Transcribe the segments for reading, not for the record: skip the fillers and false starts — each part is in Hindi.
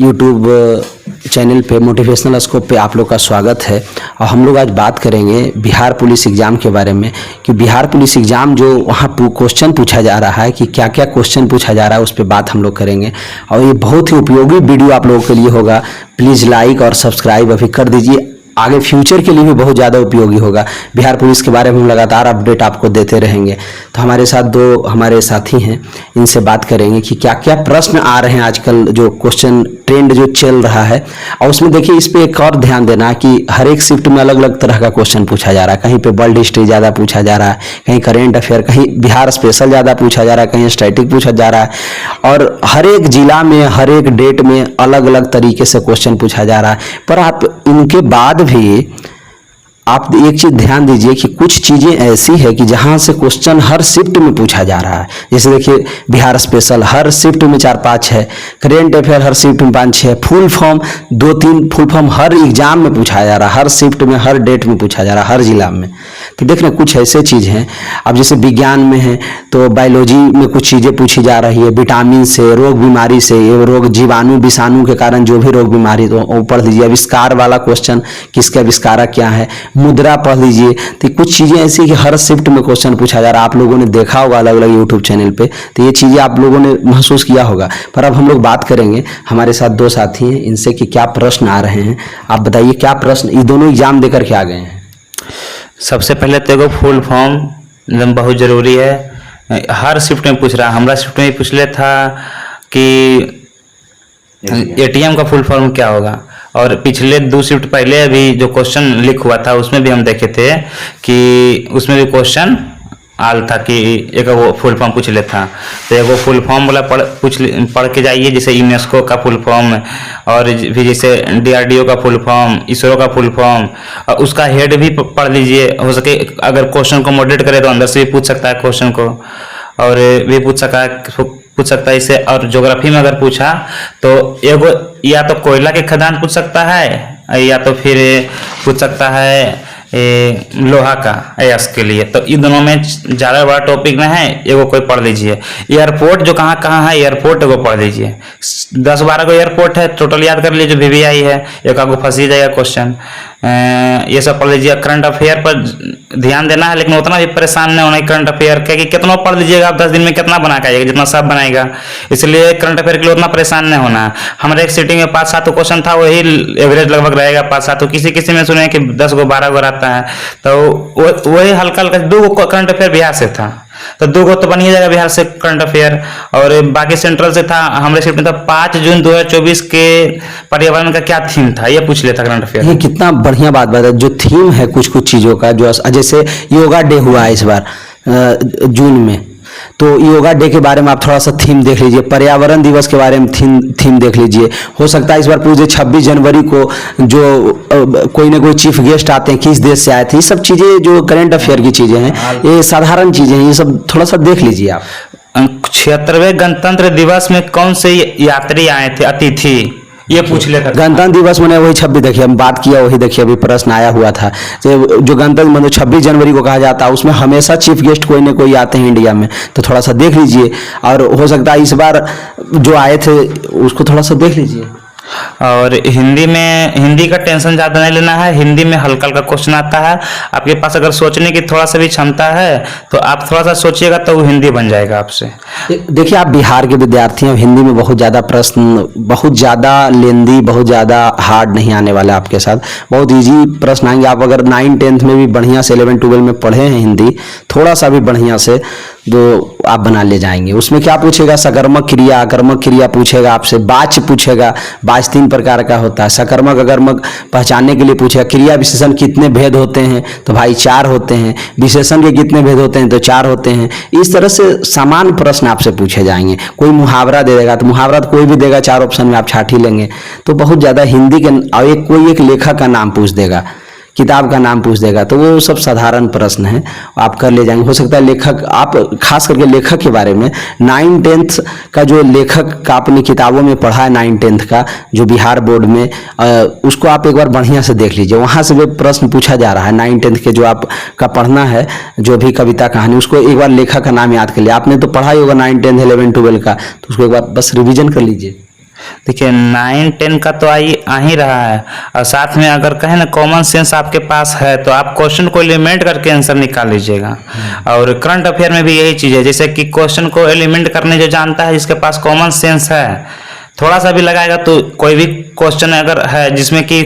यूट्यूब चैनल पे मोटिवेशनल स्कोप पे आप लोग का स्वागत है। और हम लोग आज बात करेंगे बिहार पुलिस एग्ज़ाम के बारे में कि बिहार पुलिस एग्ज़ाम जो वहाँ क्वेश्चन पूछा जा रहा है कि क्या क्या क्वेश्चन पूछा जा रहा है, उस पर बात हम लोग करेंगे। और ये बहुत ही उपयोगी वीडियो आप लोगों के लिए होगा। प्लीज़ लाइक और सब्सक्राइब अभी कर दीजिए, आगे फ्यूचर के लिए भी बहुत ज़्यादा उपयोगी होगा। बिहार पुलिस के बारे में हम लगातार अपडेट आपको देते रहेंगे। तो हमारे साथ दो हमारे साथी हैं, इनसे बात करेंगे कि क्या क्या प्रश्न आ रहे हैं आजकल, जो क्वेश्चन ट्रेंड जो चल रहा है। और उसमें देखिए, इस पे एक और ध्यान देना कि हर एक शिफ्ट में अलग अलग तरह का क्वेश्चन पूछा जा रहा है। कहीं पे वर्ल्ड हिस्ट्री ज़्यादा पूछा जा रहा है, कहीं करेंट अफेयर, कहीं बिहार स्पेशल ज़्यादा पूछा जा रहा है, कहीं स्टैटिक पूछा जा रहा है। और हर एक जिला में हर एक डेट में अलग अलग तरीके से क्वेश्चन पूछा जा रहा है। पर आप इनके बाद भी आप एक चीज ध्यान दीजिए कि कुछ चीजें ऐसी है कि जहां से क्वेश्चन हर शिफ्ट में पूछा जा रहा है। जैसे देखिए, बिहार स्पेशल हर शिफ्ट में 4-5 है, करेंट अफेयर हर शिफ्ट में 5-6 है, फुल फॉर्म 2-3 फुल फॉर्म हर एग्जाम में पूछा जा रहा है, हर शिफ्ट में हर डेट में पूछा जा रहा है, हर जिला में। तो देख रहे कुछ ऐसे चीज हैं। अब जैसे विज्ञान में है तो बायोलॉजी में कुछ चीजें पूछी जा रही है, विटामिन से, रोग बीमारी से, ये रोग जीवाणु विषाणु के कारण जो भी रोग बीमारी, तो वो पढ़ लीजिए। आविष्कार वाला क्वेश्चन, किसके आविष्कारक क्या है, मुद्रा पढ़ लीजिए। तो कुछ चीजें ऐसी कि हर शिफ्ट में क्वेश्चन पूछा जा रहा है। आप लोगों ने देखा होगा अलग अलग यूट्यूब चैनल पे, तो ये चीजें आप लोगों ने महसूस किया होगा। पर अब हम लोग बात करेंगे, हमारे साथ दो साथी हैं, इनसे कि क्या प्रश्न आ रहे हैं। आप बताइए क्या प्रश्न, ये दोनों एग्जाम देकर के आ गए हैं। सबसे पहले तो एगो फुल फॉर्म एकदम बहुत जरूरी है। हर शिफ्ट में पूछ रहा है, हमारा शिफ्ट में पूछ लिया था कि एटीएम का फुल फॉर्म क्या होगा। और पिछले 2 शिफ्ट पहले अभी जो क्वेश्चन लीक हुआ था उसमें भी हम देखे थे कि उसमें भी क्वेश्चन आल था कि एक वो फुल फॉर्म पूछ लेता। तो एक वो फुल फॉर्म वाला पढ़ के जाइए, जैसे यूनेस्को का फुल फॉर्म, और भी जैसे DRDO का फुल फॉर्म, इसरो का फुल फॉर्म, और उसका हेड भी पढ़ लीजिए। हो सके अगर क्वेश्चन को मॉडरेट करे तो अंदर से भी पूछ सकता है क्वेश्चन को, और भी पूछ सकता है इसे। और ज्योग्राफी में अगर पूछा तो एगो या तो कोयला के खदान पूछ सकता है, या तो फिर पूछ सकता है लोहा का अयस्क के लिए। तो इन दोनों में ज़्यादा बड़ा टॉपिक ना है, एगो कोई पढ़ लीजिए। एयरपोर्ट जो कहाँ कहाँ है, एयरपोर्ट एगो पढ़ लीजिए। 10-12 को एयरपोर्ट है, टोटल याद कर लीजिए। VVI है, एक आगो फंस ही जाएगा क्वेश्चन। ये सब पढ़ लीजिए। करंट अफेयर पर ध्यान देना है, लेकिन उतना भी परेशान नहीं होना है करंट अफेयर के कि कितना पढ़ लीजिएगा आप, 10 दिन में कितना बना के आइएगा, जितना सब बनाएगा। इसलिए करंट अफेयर के लिए उतना परेशान नहीं होना है। हमारे एक सीटिंग में 5-7 क्वेश्चन था, वही एवरेज लगभग रहेगा 5-7। किसी किसी में सुने कि 10 गो 12 गो रहता है, तो वही हल्का हल्का 2 गो करंट अफेयर बिहार से था, तो 2 गो तो बन ही जाएगा बिहार से करंट अफेयर। और बाकी सेंट्रल से था, हमारे शिफ्ट में था 5 जून 2024 के पर्यावरण का क्या थीम था, ये पूछ लेता करंट अफेयर। ये कितना बढ़िया बात है, जो थीम है कुछ कुछ चीज़ों का, जो जैसे योगा डे हुआ है इस बार जून में, तो योगा डे के बारे में आप थोड़ा सा थीम देख लीजिए। पर्यावरण दिवस के बारे में थीम देख लीजिए। हो सकता है इस बार पूछे 26 जनवरी को जो कोई ना कोई चीफ गेस्ट आते हैं, किस देश से आए थे। ये सब चीज़ें जो करंट अफेयर की चीज़ें हैं, ये साधारण चीज़ें हैं, ये सब थोड़ा सा देख लीजिए आप। 76वें गणतंत्र दिवस में कौन से यात्री आए थे, अतिथि, ये पूछ लेता। गणतंत्र दिवस मैंने वही 26, देखिए हम बात किया वही, देखिए अभी प्रश्न आया हुआ था जो गणतंत्र मतलब 26 जनवरी को कहा जाता है, उसमें हमेशा चीफ गेस्ट कोई ना कोई आते हैं इंडिया में, तो थोड़ा सा देख लीजिए। और हो सकता है इस बार जो आए थे उसको थोड़ा सा देख लीजिए। और हिंदी का टेंशन ज़्यादा नहीं लेना है, हिंदी में हल्का हल्का क्वेश्चन आता है। आपके पास अगर सोचने की थोड़ा सा भी क्षमता है तो आप थोड़ा सा सोचिएगा तो वो हिंदी बन जाएगा आपसे। देखिए, आप बिहार के विद्यार्थी हैं, हिंदी में बहुत ज़्यादा प्रश्न, बहुत ज़्यादा लेंदी, बहुत ज़्यादा हार्ड नहीं आने वाला आपके साथ, बहुत ईजी प्रश्न आएंगे। आप अगर 9-10 में भी बढ़िया से, 11-12 में पढ़े हैं हिंदी थोड़ा सा भी बढ़िया से, तो आप बना ले जाएंगे। उसमें क्या पूछेगा, सकर्मक क्रिया, अकर्मक क्रिया पूछेगा आपसे, वाच्य पूछेगा। वाच्य 3 प्रकार का होता है, सकर्मक अकर्मक पहचानने के लिए पूछेगा। क्रिया विशेषण कितने भेद होते हैं, तो भाई 4 होते हैं। विशेषण के कितने भेद होते हैं, तो 4 होते हैं। इस तरह से समान प्रश्न आपसे पूछे जाएंगे। कोई मुहावरा दे देगा, तो मुहावरा तो कोई भी देगा, 4 ऑप्शन में आप छाट ही लेंगे। तो बहुत ज़्यादा हिंदी के, और कोई एक लेखक का नाम पूछ देगा, किताब का नाम पूछ देगा, तो वो सब साधारण प्रश्न है, आप कर ले जाएंगे। हो सकता है लेखक, आप खास करके लेखक के बारे में 9-10 का जो लेखक का आपने किताबों में पढ़ा है 9-10 का जो बिहार बोर्ड में, उसको आप एक बार बढ़िया से देख लीजिए। वहाँ से भी प्रश्न पूछा जा रहा है 9-10 के, जो आप का पढ़ना है जो भी कविता कहानी, उसको एक बार लेखक का नाम याद कर लिया। आपने तो पढ़ा ही होगा 9-10 11-12 का, तो उसको एक बार बस रिविजन कर लीजिए। देखिए 9-10 का तो आ ही रहा है, और साथ में अगर कहें ना कॉमन सेंस आपके पास है तो आप क्वेश्चन को एलिमेंट करके आंसर निकाल लीजिएगा। और करंट अफेयर में भी यही चीज़ है, जैसे कि क्वेश्चन को एलिमेंट करने जो जानता है, जिसके पास कॉमन सेंस है, थोड़ा सा भी लगाएगा तो कोई भी क्वेश्चन अगर है जिसमें कि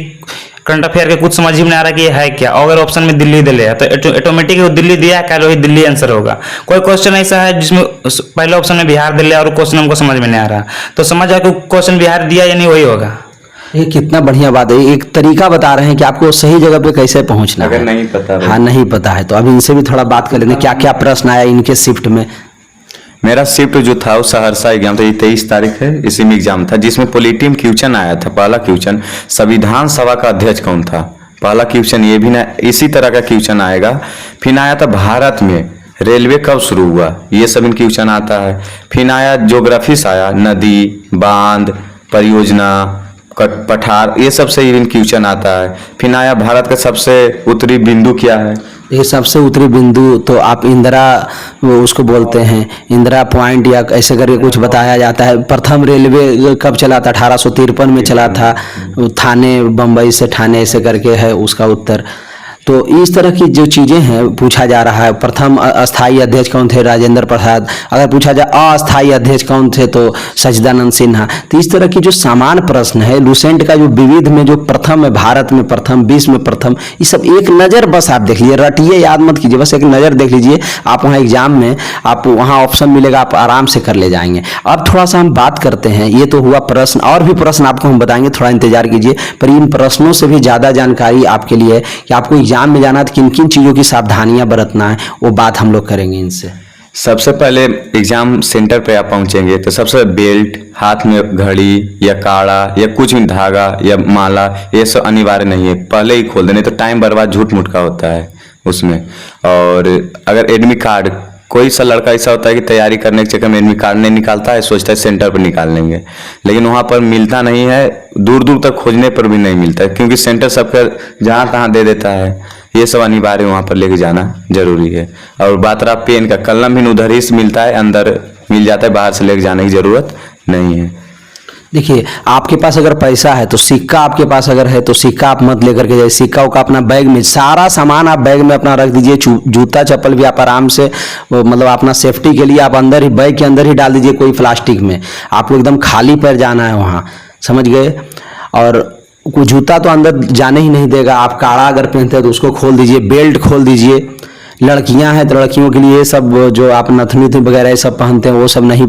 करंट अफेयर के कुछ समझ ही में नहीं आ रहा कि ये है क्या, अगर ऑप्शन में दिल्ली दे लिया तो ऑटोमेटिक वो दिल्ली दिया क्या, वही दिल्ली आंसर होगा। कोई क्वेश्चन ऐसा है जिसमें पहले ऑप्शन में बिहार दे लिया और क्वेश्चन हमको समझ में नहीं आ रहा, तो समझ जाए कि क्वेश्चन बिहार दिया या नहीं, वही होगा। ये कितना बढ़िया बात है, एक तरीका बता रहे हैं कि आपको सही जगह पे कैसे पहुंचना अगर है। नहीं पता हाँ, नहीं पता है तो अब इनसे भी थोड़ा बात कर लेते हैं, क्या क्या प्रश्न आया इनके शिफ्ट में। मेरा शिफ्ट जो था वो सहरसा एग्जाम था, ये 23 तारीख है, इसी में एग्जाम था, जिसमें पॉलिटी में क्वेश्चन आया था। पहला क्वेश्चन, संविधान सभा का अध्यक्ष कौन था, पहला क्वेश्चन ये भी ना, इसी तरह का क्वेश्चन आएगा। फिर आया था भारत में रेलवे कब शुरू हुआ, ये सब इन क्वेश्चन आता है। फिर आया ज्योग्राफी से आया, नदी, बांध, परियोजना, पठार, ये सब से इन क्वेश्चन आता है। फिर आया भारत का सबसे उत्तरी बिंदु क्या है, ये सबसे उत्तरी बिंदु तो आप इंदिरा, वो उसको बोलते हैं इंदिरा पॉइंट या ऐसे करके कुछ बताया जाता है। प्रथम रेलवे कब चला था, 1853 में चला था, थाने, बम्बई से ठाणे ऐसे करके है उसका उत्तर। तो इस तरह की जो चीज़ें हैं पूछा जा रहा है। प्रथम अस्थाई अध्यक्ष कौन थे, राजेंद्र प्रसाद। अगर पूछा जाए अस्थाई अध्यक्ष कौन थे तो सच्चिदानंद सिन्हा। तो इस तरह की जो समान प्रश्न है, लुसेंट का जो विविध में जो प्रथम है, भारत में प्रथम, विश्व में प्रथम, ये सब एक नज़र बस आप देख लीजिए, रटिए याद मत कीजिए, बस एक नज़र देख लीजिए, आप वहाँ एग्जाम में आप वहाँ ऑप्शन मिलेगा, आप आराम से कर ले जाएंगे। अब थोड़ा सा हम बात करते हैं, ये तो हुआ प्रश्न, और भी प्रश्न आपको हम बताएंगे, थोड़ा इंतजार कीजिए। पर इन प्रश्नों से भी ज़्यादा जानकारी आपके लिए है कि आपको एग्जाम में जाना तो किन किन चीज़ों की सावधानियां बरतना है, वो बात हम लोग करेंगे इनसे। सबसे पहले एग्जाम सेंटर पे आप पहुंचेंगे तो सबसे बेल्ट, हाथ में घड़ी या काड़ा या कुछ भी धागा या माला, ये सब अनिवार्य नहीं है, पहले ही खोल देने, तो टाइम बर्बाद झूठ मूठ का होता है उसमें। और अगर एडमिट कार्ड, कोई सा लड़का ऐसा होता है कि तैयारी करने के चक्कर में एडमिट कार्ड नहीं निकालता है, सोचता है सेंटर पर निकाल लेंगे, लेकिन वहाँ पर मिलता नहीं है, दूर दूर तक खोजने पर भी नहीं मिलता है, क्योंकि सेंटर सबका जहाँ तहाँ दे देता है। ये सब अनिवार्य वहाँ पर लेके जाना जरूरी है। और बात रहा पेन का, कलम भी उधर ही से मिलता है, अंदर मिल जाता है, बाहर से लेके जाने की जरूरत नहीं है। देखिए, आपके पास अगर पैसा है तो सिक्का, आपके पास अगर है तो सिक्का आप मत लेकर के जाइए, सिक्का का अपना बैग में, सारा सामान आप बैग में अपना रख दीजिए। जूता चप्पल भी आप आराम से, मतलब अपना सेफ्टी के लिए आप अंदर ही, बैग के अंदर ही डाल दीजिए कोई प्लास्टिक में। आपको एकदम खाली पैर जाना है वहाँ, समझ गए। और कोई जूता तो अंदर जाने ही नहीं देगा। आप काड़ा अगर पहनते हैं तो उसको खोल दीजिए, बेल्ट खोल दीजिए। लड़कियां हैं तो लड़कियों के लिए ये सब जो आप नथनी वगैरह ये सब पहनते हैं वो सब नहीं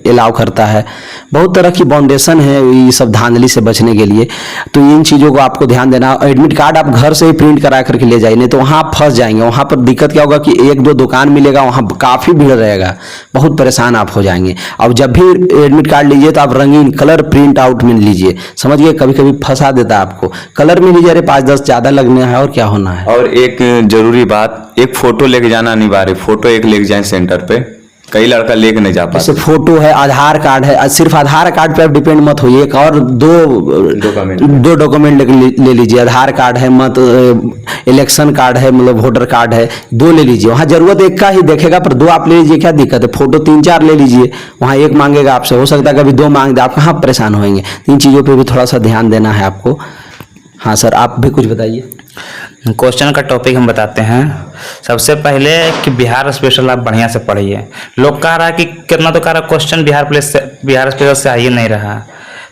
अलाउ करता है। बहुत तरह की बाउंडेशन है ये सब धांधली से बचने के लिए, तो इन चीज़ों को आपको ध्यान देना। एडमिट कार्ड आप घर से ही प्रिंट करा करके ले जाइए, नहीं तो वहाँ आप फंस जाएंगे। वहाँ पर दिक्कत क्या होगा कि एक दो दुकान मिलेगा, वहाँ काफ़ी भीड़ रहेगा, बहुत परेशान आप हो जाएंगे। अब जब भी एडमिट कार्ड लीजिए तो आप रंगीन कलर प्रिंट आउट में लीजिए, समझ गए। कभी कभी फंसा देता है आपको, कलर में लीजिए, अरे 5-10 ज़्यादा लगने हैं और क्या होना है। और एक जरूरी बात, एक फोटो लेके जाना अनिवार्य, फोटो एक लेके जाए सेंटर पे, कई लड़का लेके नहीं जा पाता। जैसे फोटो है, आधार कार्ड है, सिर्फ आधार कार्ड पे आप डिपेंड मत होइए, एक और दो डॉक्यूमेंट ले लीजिए। आधार कार्ड है मत, इलेक्शन कार्ड है, मतलब वोटर कार्ड है, 2 ले लीजिए। वहाँ जरूरत एक का ही देखेगा, पर 2 आप ले लीजिए, क्या दिक्कत है। फोटो 3-4 ले लीजिए, वहाँ एक मांगेगा आपसे, हो सकता है कभी 2 मांग दे, आप कहाँ परेशान होंगे। इन चीज़ों पर भी थोड़ा सा ध्यान देना है आपको। हाँ सर, आप भी कुछ बताइए। क्वेश्चन का टॉपिक हम बताते हैं। सबसे पहले कि बिहार स्पेशल आप बढ़िया से पढ़िए। लोग कह रहा है कि कितना तो कह रहा क्वेश्चन बिहार स्पेशल से आ ही नहीं रहा।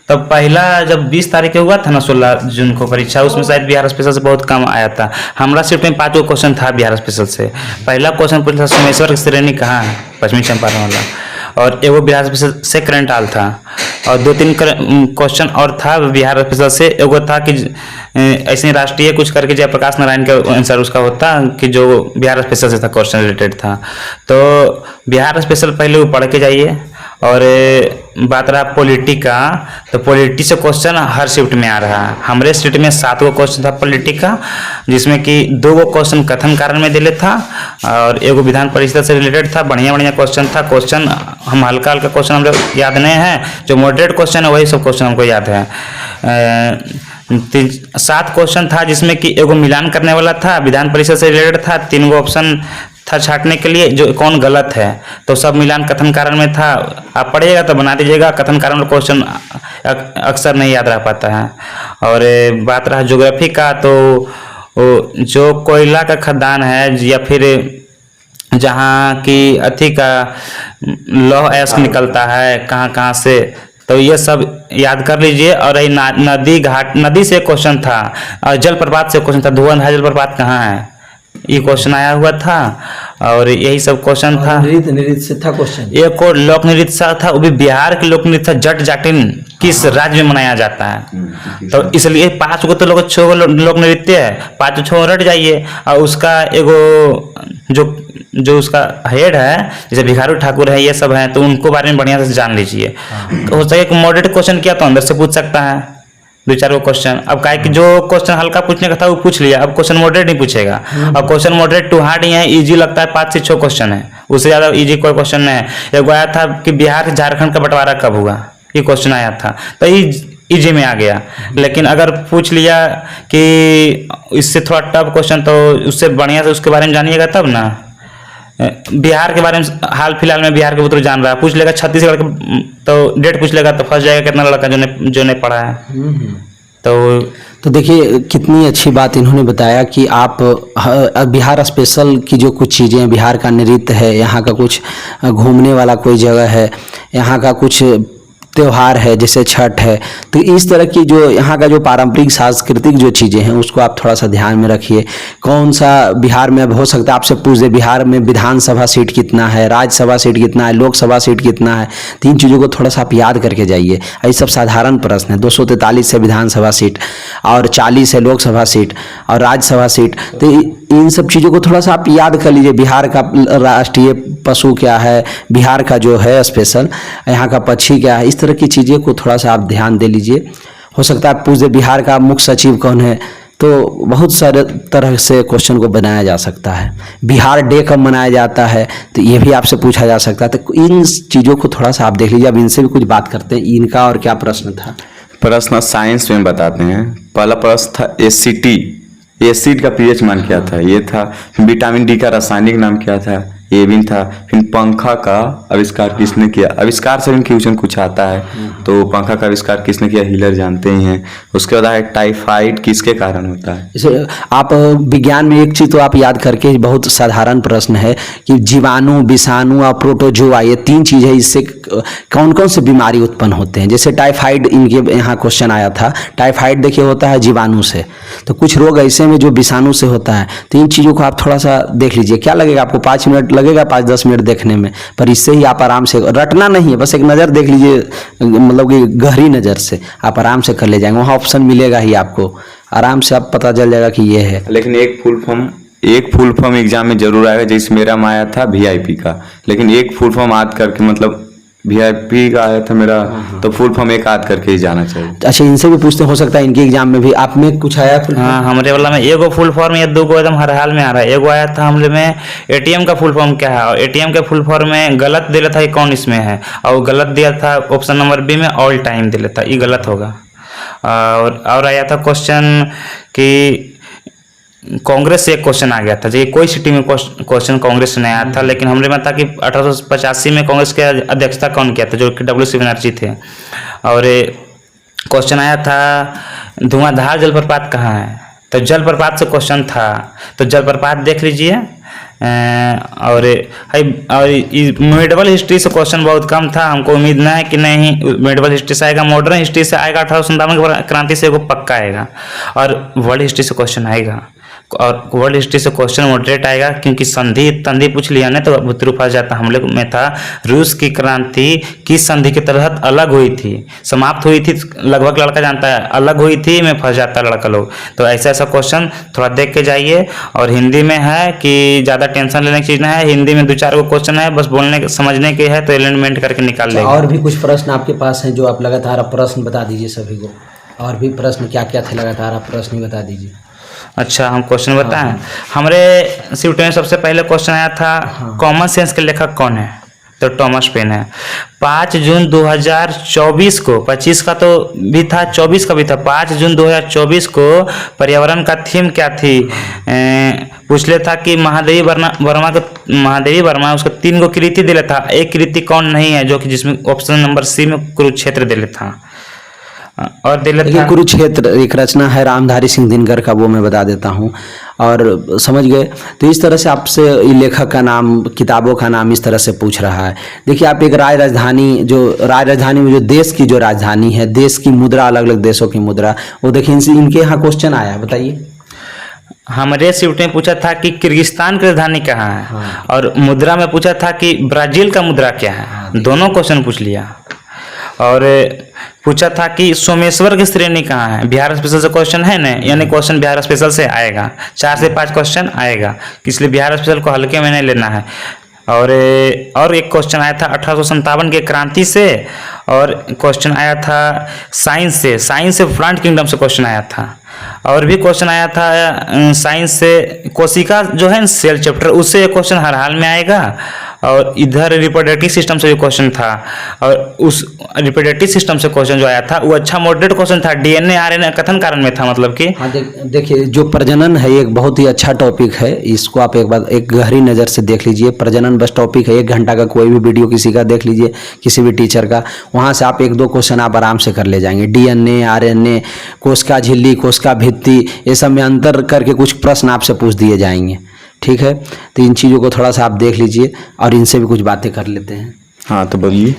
तब पहला जब 20 तारीख को हुआ था ना, 16 जून को परीक्षा, उसमें शायद बिहार स्पेशल से बहुत कम आया था। हमारा सिर्फ में 5 क्वेश्चन था बिहार स्पेशल से। पहला क्वेश्चन पूछा था सोमेश्वर की श्रेणी कहाँ है, पश्चिमी चंपारण वाला, और एगो बिहार स्पेशल से करंट आल था, और 2-3 क्वेश्चन और था बिहार स्पेशल से। एगो था कि ऐसे राष्ट्रीय कुछ करके जयप्रकाश नारायण का आंसर उसका होता कि जो बिहार स्पेशल से था, क्वेश्चन रिलेटेड था। तो बिहार स्पेशल पहले वो पढ़ के जाइए। और बात रहा पॉलिटी का, तो पॉलिटी से क्वेश्चन हर शिफ्ट में आ रहा है। हमारे शिफ्ट में 7 क्वेश्चन था पॉलिटी का, जिसमें कि 2 क्वेश्चन कथन कारण में दिले था और एगो विधान परिषद से रिलेटेड था। बढ़िया बढ़िया क्वेश्चन था। क्वेश्चन हम हल्का हल्का क्वेश्चन हम लोग याद नहीं है, जो मॉडरेट क्वेश्चन है वही सब क्वेश्चन हमको याद है। 7 क्वेश्चन था, जिसमें कि एगो मिलान करने वाला था, विधान परिषद से रिलेटेड था, 3 ऑप्शन था छांटने के लिए जो कौन गलत है, तो सब मिलान कथन कारण में था। आप पढ़िएगा तो बना दीजिएगा, कथन कारण में क्वेश्चन अक्सर नहीं याद रह पाता है। और बात रहा ज्योग्राफी का, तो जो कोयला का खदान है या फिर जहाँ की अथी का लौह अयस्क निकलता है कहाँ कहाँ से, तो ये सब याद कर लीजिए। और ये नदी घाट, नदी से क्वेश्चन था और जलप्रपात से क्वेश्चन था, धुआंधार जलप्रपात कहाँ है, ये क्वेश्चन आया हुआ था। और यही सब क्वेश्चन था। नृत्य से था क्वेश्चन। एक और लोक नृत्य सा था, वो भी बिहार के लोक नृत्य था, जट जाटिन किस राज्य में मनाया जाता है। तो इसलिए 5 गो तो लोग 6 गो लोक नृत्य है, 5 6 रट जाइए। और उसका एगो जो उसका हेड है, जैसे भिखारू ठाकुर है, ये सब है, तो उनको बारे में बढ़िया से जान लीजिए। तो हो सके मॉडरेट क्वेश्चन किया तो अंदर से पूछ सकता है 2-4 गो क्वेश्चन। अब काहे कि जो क्वेश्चन हल्का पूछने का था वो पूछ लिया, अब क्वेश्चन मॉडरेट नहीं पूछेगा। अब क्वेश्चन मॉडरेट टू हार्ड ही है, इजी लगता है, 5 से 6 क्वेश्चन है, उससे ज्यादा इजी कोई क्वेश्चन नहीं है। एक आया था कि बिहार से झारखंड का बंटवारा कब हुआ, ये क्वेश्चन आया था, तो इजी में आ गया। लेकिन अगर पूछ लिया कि इससे थोड़ा टफ क्वेश्चन, तो उससे बढ़िया से उसके बारे में जानिएगा तब ना। बिहार के बारे में हाल फिलहाल में बिहार के पुत्र जान रहा है, पूछ लेगा छत्तीसगढ़ के, तो डेट पूछ लेगा तो फंस जाएगा कितना लड़का जो नहीं पढ़ा है। तो देखिए कितनी अच्छी बात इन्होंने बताया कि आप बिहार स्पेशल की जो कुछ चीज़ें हैं, बिहार का नृत्य है, यहाँ का कुछ घूमने वाला कोई जगह है, यहाँ का कुछ त्योहार है जैसे छठ है, तो इस तरह की जो यहाँ का जो पारंपरिक सांस्कृतिक जो चीज़ें हैं उसको आप थोड़ा सा ध्यान में रखिए। कौन सा बिहार में, अब हो सकता है आपसे पूछ दे बिहार में विधानसभा सीट कितना है, राज्यसभा सीट कितना है, लोकसभा सीट कितना है, 3 चीज़ों को थोड़ा सा आप याद करके जाइए। ये सब साधारण प्रश्न है। 243 है विधानसभा सीट और 40 है लोकसभा सीट और राज्यसभा सीट, तो इन सब चीज़ों को थोड़ा सा आप याद कर लीजिए। बिहार का राष्ट्रीय पशु क्या है, बिहार का जो है स्पेशल यहाँ का पक्षी क्या है, इस तरह की चीज़ें को थोड़ा सा आप ध्यान दे लीजिए। हो सकता है आप पूछ दे बिहार का मुख्य सचिव कौन है, तो बहुत सारे तरह से क्वेश्चन को बनाया जा सकता है। बिहार डे कब मनाया जाता है, तो ये भी आपसे पूछा जा सकता है। तो इन चीज़ों को थोड़ा सा आप देख लीजिए। अब इनसे भी कुछ बात करते हैं। इनका और क्या प्रश्न था? प्रश्न साइंस में बताते हैं। पहला प्रश्न था एसिड का पीएच मान क्या था, ये था। विटामिन डी का रासायनिक नाम क्या था, ये भी था। फिर पंखा का आविष्कार किसने किया, आविष्कार से भी क्वेश्चन कुछ आता है, तो पंखा का आविष्कार किसने किया, हीलर जानते ही हैं। उसके बाद है टाइफाइड किसके कारण होता है। जैसे आप विज्ञान में एक चीज़ तो आप याद करके, बहुत साधारण प्रश्न है कि जीवाणु, विषाणु और प्रोटोजोआ, ये 3 चीज़ है, इससे कौन कौन से बीमारी उत्पन्न होते हैं। जैसे टाइफाइड इनके यहाँ क्वेश्चन आया था। टाइफाइड देखिए होता है जीवाणु से, तो कुछ रोग ऐसे में जो विषाणु से होता है। तो इन चीज़ों को आप थोड़ा सा देख लीजिए। क्या लगेगा आपको, 5 मिनट लगेगा, 5-10 मिनट देखने में, पर इससे ही आप आराम से, रटना नहीं है, बस एक नज़र देख लीजिए, मतलब कि गहरी नज़र से आप आराम से कर ले जाएंगे। वहाँ ऑप्शन मिलेगा ही आपको, आराम से आप पता चल जाएगा कि ये है। लेकिन एक फुल फॉर्म एग्जाम में जरूर आएगा, जैसे मेरा में आया था वीआईपी का, लेकिन एक फुल फॉर्म याद करके, मतलब वीआईपी का आया था मेरा, तो फुल फॉर्म एक याद करके ही जाना चाहिए। अच्छा, इनसे भी पूछते, हो सकता है इनके एग्जाम में भी आप में कुछ आया। हाँ, हमारे वाला में एगो फुल फॉर्म या 2 गो एकदम हर हाल में आ रहा है। एगो आया था हमले में एटीएम का फुल फॉर्म क्या है, और एटीएम के फुल फॉर्म में गलत दिया था, ये कौन इसमें है, और गलत दिया था ऑप्शन नंबर बी में ऑल टाइम दिया था, ये गलत होगा। और आया था क्वेश्चन कि कांग्रेस से एक क्वेश्चन आ गया था, जो कोई सिटी में क्वेश्चन कांग्रेस से नहीं आया था, लेकिन हमने में था कि 1885 में कांग्रेस के अध्यक्षता कौन किया था, जो कि W.C. बनर्जी थे। और क्वेश्चन आया था धुआंधार जलप्रपात कहाँ है, तो जलप्रपात से क्वेश्चन था, तो जलप्रपात देख लीजिए। और मेडिवल हिस्ट्री से क्वेश्चन बहुत कम था, हमको उम्मीद ना है कि नहीं मेडिवल हिस्ट्री से आएगा। मॉडर्न हिस्ट्री से आएगा, 1857 क्रांति से एगो पक्का आएगा, और वर्ल्ड हिस्ट्री से क्वेश्चन आएगा, और वर्ल्ड हिस्ट्री से क्वेश्चन मॉडरेट आएगा, क्योंकि संधि पूछ लिया ना तो भुतरू फंस जाता। हमले में था रूस की क्रांति किस संधि के तहत अलग हुई थी, समाप्त हुई थी, लगभग लड़का जानता है, अलग हुई थी में फंस जाता लड़का लोग। तो ऐसा क्वेश्चन थोड़ा देख के जाइए। और हिंदी में है कि ज़्यादा टेंशन लेने की चीज़ ना है, हिंदी में 2-4 गो क्वेश्चन है, बस बोलने समझने के है, तो एलिमेंट करके निकाल लेंगे। और भी कुछ प्रश्न आपके पास हैं जो आप लगातार प्रश्न बता दीजिए सभी को। और भी प्रश्न क्या क्या थे, लगातार आप प्रश्न ही बता दीजिए। अच्छा, हम क्वेश्चन बताएं। हमारे शिफ्ट में सबसे पहले क्वेश्चन आया था कॉमन सेंस के लेखक कौन है, तो टॉमस पेन है। 5 जून 2024 को, 25 का तो भी था, 24 का भी था, 5 जून 2024 को पर्यावरण का थीम क्या थी, पूछ ले था कि महादेवी वर्मा उसका 3 गो कृति दिले था, एक कृति कौन नहीं है, जो कि जिसमें ऑप्शन नंबर सी में कुरुक्षेत्र दिले था। और दिले देखिए था कुरुक्षेत्र एक रचना है रामधारी सिंह दिनकर का, वो मैं बता देता हूँ और समझ गए। तो इस तरह से आपसे ये लेखक का नाम, किताबों का नाम इस तरह से पूछ रहा है। देखिए आप एक राय राजधानी में जो देश की जो राजधानी है, देश की मुद्रा, अलग अलग देशों की मुद्रा, वो देखिए इनके यहाँ क्वेश्चन आया है, बताइए। हमारे शिफ्ट में पूछा था कि किर्गिस्तान की राजधानी कहाँ है। हाँ। और मुद्रा में पूछा था कि ब्राजील का मुद्रा क्या है। दोनों क्वेश्चन पूछ लिया। और पूछा था कि सोमेश्वर की श्रेणी कहाँ है। बिहार स्पेशल से क्वेश्चन है ना, यानी क्वेश्चन बिहार स्पेशल से आएगा, 4 से 5 क्वेश्चन आएगा, इसलिए बिहार स्पेशल को हल्के में नहीं लेना है। और एक क्वेश्चन आया था 1857 के क्रांति से, और क्वेश्चन आया था साइंस से फ्रंट किंगडम से क्वेश्चन आया था। और भी क्वेश्चन आया था साइंस से, कोशिका जो है सेल चैप्टर, उससे एक क्वेश्चन हर हाल में आएगा। और इधर रिप्रोडक्टिव सिस्टम से भी क्वेश्चन था, और उस रिप्रोडक्टिव सिस्टम से क्वेश्चन जो आया था वो अच्छा मॉडरेट क्वेश्चन था, डीएनए आरएनए कथन कारण में था, मतलब कि हाँ देखिए जो प्रजनन है एक बहुत ही अच्छा टॉपिक है, इसको आप एक बार एक गहरी नज़र से देख लीजिए। प्रजनन बस टॉपिक है, 1 घंटा का कोई भी वीडियो किसी का देख लीजिए, किसी भी टीचर का, वहाँ से आप 1-2 क्वेश्चन आप आराम से कर ले जाएंगे। डीएनए आरएनए, कोशिका झिल्ली, कोशिका भित्ति, ये सब में अंतर करके कुछ प्रश्न आपसे पूछ दिए जाएंगे, ठीक है। तो इन चीज़ों को थोड़ा सा आप देख लीजिए और इनसे भी कुछ बातें कर लेते हैं। हाँ तो बोलिए।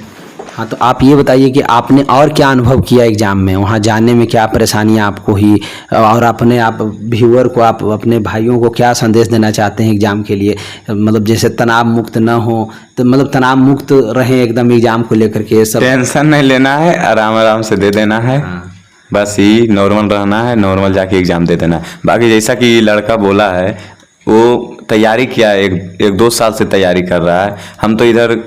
हाँ तो आप ये बताइए कि आपने और क्या अनुभव किया एग्जाम में, वहाँ जाने में क्या परेशानियाँ आपको हुई, और आप व्यूअर को, आप अपने भाइयों को क्या संदेश देना चाहते हैं एग्जाम के लिए। मतलब जैसे तनाव मुक्त न हो, तो मतलब तनाव मुक्त रहें एकदम एग्जाम को लेकर के, सब टेंशन नहीं लेना है, आराम से दे देना है। हाँ। बस यही नॉर्मल रहना है, नॉर्मल जाके एग्जाम दे देना है। बाकी जैसा कि लड़का बोला है, वो तैयारी किया है, 1-2 साल से तैयारी कर रहा है। हम तो इधर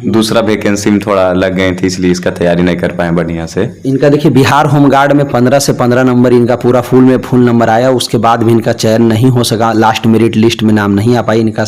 दूसरा वैकेंसी में थोड़ा लग गए थे, इसलिए इसका तैयारी नहीं कर पाए बढ़िया से। इनका देखिए बिहार होमगार्ड में 15 से 15 नंबर इनका पूरा फुल नंबर आया, उसके बाद भी इनका चयन नहीं हो सका, लास्ट मेरिट लिस्ट में नाम नहीं आ पाई। इनका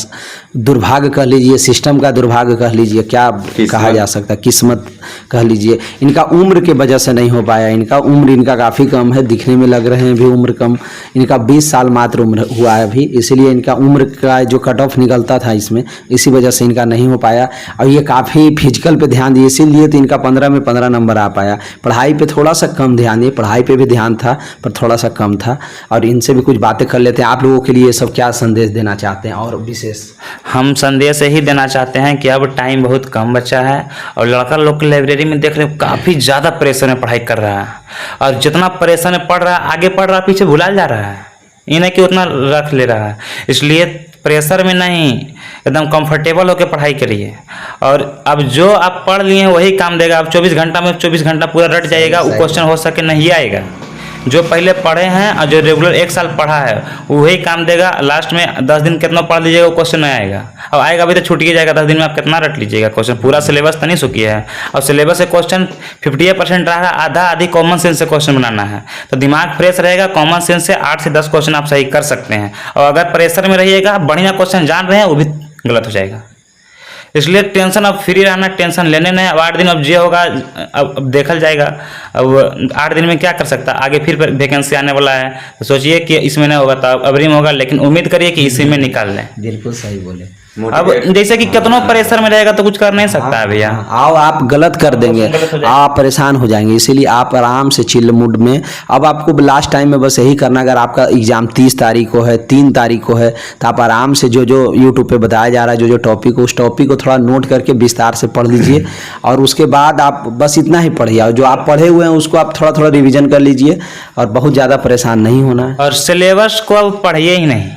दुर्भाग्य कह लीजिए, सिस्टम का दुर्भाग्य कह लीजिए, क्या कहा जा सकता है, किस्मत कह लीजिए। इनका उम्र के वजह से नहीं हो पाया, इनका उम्र इनका काफ़ी कम है, दिखने में लग रहे हैं भी उम्र कम, इनका 20 साल मात्र उम्र हुआ है अभी, इसीलिए इनका उम्र का जो कट ऑफ निकलता था इसमें, इसी वजह से इनका नहीं हो पाया। और ये काफ़ी फिजिकल पे ध्यान दिए, इसीलिए तो इनका 15 में 15 नंबर आ पाया। पढ़ाई पे थोड़ा सा कम ध्यान दिए, पढ़ाई पे भी ध्यान था पर थोड़ा सा कम था। और इनसे भी कुछ बातें कर लेते हैं। आप लोगों के लिए सब क्या संदेश देना चाहते हैं और विशेष? हम संदेश यही देना चाहते हैं कि अब टाइम बहुत कम बचा है, और लड़का लोग की लाइब्रेरी में देख रहे हो काफ़ी ज़्यादा प्रेशर में पढ़ाई कर रहा है, और जितना प्रेशर में पढ़ रहा है, आगे पढ़ रहा है, पीछे भुला जा रहा है, ये नहीं कि उतना रख ले रहा है। इसलिए प्रेशर में नहीं, एकदम कंफर्टेबल होकर पढ़ाई करिए। और अब जो आप पढ़ लिए हैं वही काम देगा। आप 24 घंटा में 24 घंटा पूरा रट जाएगा, वो क्वेश्चन हो सके नहीं आएगा। जो पहले पढ़े हैं और जो रेगुलर 1 साल पढ़ा है वही काम देगा। लास्ट में 10 दिन कितना पढ़ लीजिएगा वो क्वेश्चन नहीं आएगा। अब आएगा भी तो छूट ही जाएगा। 10 दिन में आप कितना रट लीजिएगा क्वेश्चन, पूरा सिलेबस तो नहीं सुखिया है। और सिलेबस से क्वेश्चन 58% रहा, आधा आधी कॉमन सेंस से क्वेश्चन बनाना है, तो दिमाग फ्रेश रहेगा। कॉमन सेंस से 8 से 10 क्वेश्चन आप सही कर सकते हैं। और अगर प्रेशर में रहिएगा, बढ़िया क्वेश्चन जान रहे हैं, वो भी गलत हो जाएगा। इसलिए टेंशन अब फ्री रहना, टेंशन लेने नहीं। अब 8 दिन अब जे होगा अब देखल जाएगा। अब 8 दिन में क्या कर सकता, आगे फिर वैकेंसी आने वाला है, तो सोचिए कि इसमें नहीं होगा तो अबरी में होगा, लेकिन उम्मीद करिए कि इसी में निकाल लें। बिल्कुल सही बोले। अब जैसे कि कितनों प्रेशर में रहेगा तो कुछ कर नहीं सकता है भैया। आओ आप गलत कर देंगे, आप परेशान हो जाएंगे। इसीलिए आप आराम से चिल मूड में, अब आपको लास्ट टाइम में बस यही करना, अगर आपका एग्जाम 30 तारीख को है, 3 तारीख को है, तो आप आराम से जो जो यूट्यूब पे बताया जा रहा है, जो जो टॉपिक हो, उस टॉपिक को थोड़ा नोट करके विस्तार से पढ़ लीजिए। और उसके बाद आप बस इतना ही पढ़िए, और जो आप पढ़े हुए हैं उसको आप थोड़ा थोड़ा रिविजन कर लीजिए, और बहुत ज़्यादा परेशान नहीं होना है। और सिलेबस को अब पढ़िए ही नहीं।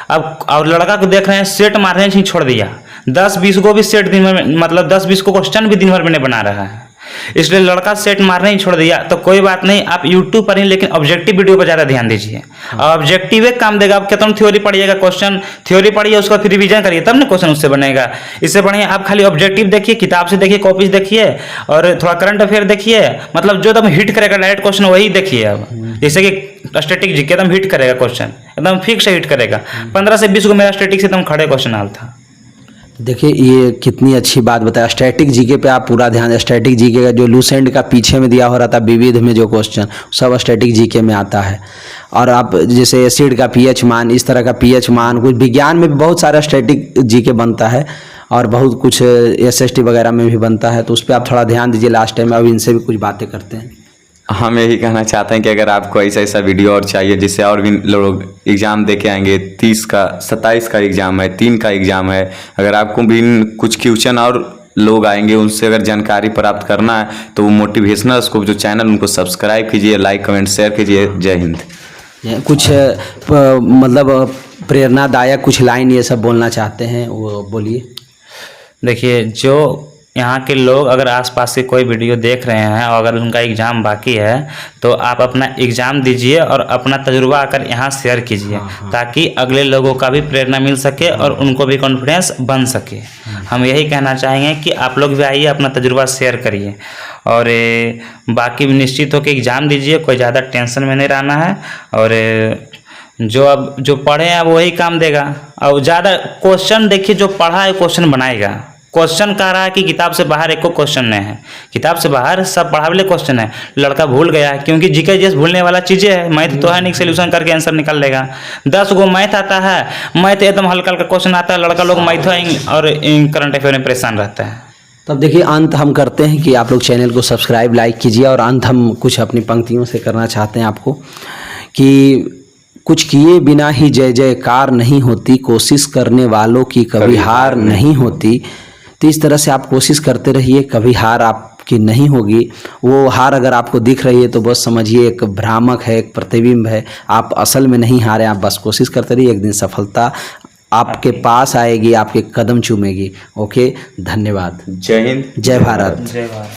अब और लड़का को देख रहे हैं सेट मारने ही छोड़ दिया, 10-20 को भी सेट दिन भर में, मतलब 10-20 को क्वेश्चन भी दिन भर में नहीं बना रहा है, इसलिए लड़का सेट मारने ही छोड़ दिया। तो कोई बात नहीं, आप यूट्यूब पर ही, लेकिन ऑब्जेक्टिव वीडियो पर ज़्यादा ध्यान दीजिए। और ऑब्जेक्टिव एक काम देगा। आप कितना थ्योरी पढ़िएगा, क्वेश्चन थ्योरी पढ़िए, उसका फिर रिवीजन करिए, तब ना क्वेश्चन उससे बनेगा। इससे बढ़िया आप खाली ऑब्जेक्टिव देखिए, किताब से देखिए, कॉपीज देखिए, और थोड़ा करंट अफेयर देखिए, मतलब जो एकदम हिट करेगा डायरेक्ट क्वेश्चन वही देखिए। अब जैसे कि स्टैटिक जीके एकदम हिट करेगा क्वेश्चन, एकदम फिक्स हिट करेगा। 15 से 20 को मेरा स्टैटिक से एकदम खड़े क्वेश्चन आल था। देखिए ये कितनी अच्छी बात बताया। स्टैटिक जीके पे आप पूरा ध्यान दें। स्टैटिक जीके का जो लूसेंट का पीछे में दिया हो रहा था विविध में जो क्वेश्चन सब स्टैटिक जीके में आता है। और आप जैसे एसिड का पीएच मान, इस तरह का पीएच मान, कुछ विज्ञान में भी बहुत सारा स्टैटिक जीके बनता है और बहुत कुछ एसएसटी वगैरह में भी बनता है, तो उस पर आप थोड़ा ध्यान दीजिए। लास्ट टाइम अब इनसे भी कुछ बातें करते हैं। हम यही कहना चाहते हैं कि अगर आपको ऐसा वीडियो और चाहिए जिससे और भी लोग एग्ज़ाम दे के आएंगे, 30 का 27 का एग्ज़ाम है, 3 का एग्ज़ाम है, अगर आपको भी कुछ क्वेश्चन और लोग आएंगे उनसे अगर जानकारी प्राप्त करना है तो वो मोटिवेशनल स्कोप जो चैनल उनको सब्सक्राइब कीजिए, लाइक कमेंट शेयर कीजिए। जय हिंद। कुछ मतलब प्रेरणादायक कुछ लाइन ये सब बोलना चाहते हैं, वो बोलिए। देखिए, जो यहाँ के लोग अगर आसपास के कोई वीडियो देख रहे हैं और अगर उनका एग्ज़ाम बाकी है तो आप अपना एग्ज़ाम दीजिए और अपना तजुर्बा आकर यहाँ शेयर कीजिए, ताकि अगले लोगों का भी प्रेरणा मिल सके और उनको भी कॉन्फिडेंस बन सके। हम यही कहना चाहेंगे कि आप लोग भी आइए, अपना तजुर्बा शेयर करिए और बाकी निश्चित होकर एग्ज़ाम दीजिए। कोई ज़्यादा टेंशन में नहीं रहना है और जो पढ़े हैं वही काम देगा। और ज़्यादा क्वेश्चन देखिए, जो पढ़ा है क्वेश्चन बनाएगा। क्वेश्चन कह रहा है कि किताब से बाहर एक को क्वेश्चन नहीं है, किताब से बाहर सब पढ़ावले क्वेश्चन है। लड़का भूल गया है क्योंकि जीके जैसे भूलने वाला चीज़ें है। मैथ तो है नहीं सोल्यूशन करके आंसर निकाल लेगा। 10 गो मैथ आता है, मैथ एकदम हल्का हल्का क्वेश्चन आता है, लड़का लोग मैथ और करंट अफेयर में परेशान रहता है। तब देखिए अंत हम करते हैं कि आप लोग चैनल को सब्सक्राइब लाइक कीजिए। और अंत हम कुछ अपनी पंक्तियों से करना चाहते हैं आपको कि कुछ किए बिना ही जय जयकार नहीं होती, कोशिश करने वालों की कभी हार नहीं होती। तो इस तरह से आप कोशिश करते रहिए, कभी हार आपकी नहीं होगी। वो हार अगर आपको दिख रही है तो बस समझिए एक भ्रामक है, एक प्रतिबिंब है। आप असल में नहीं हारे, आप बस कोशिश करते रहिए, एक दिन सफलता आपके पास आएगी, आपके कदम चूमेगी। ओके, धन्यवाद। जय हिंद, जय भारत। जय भारत।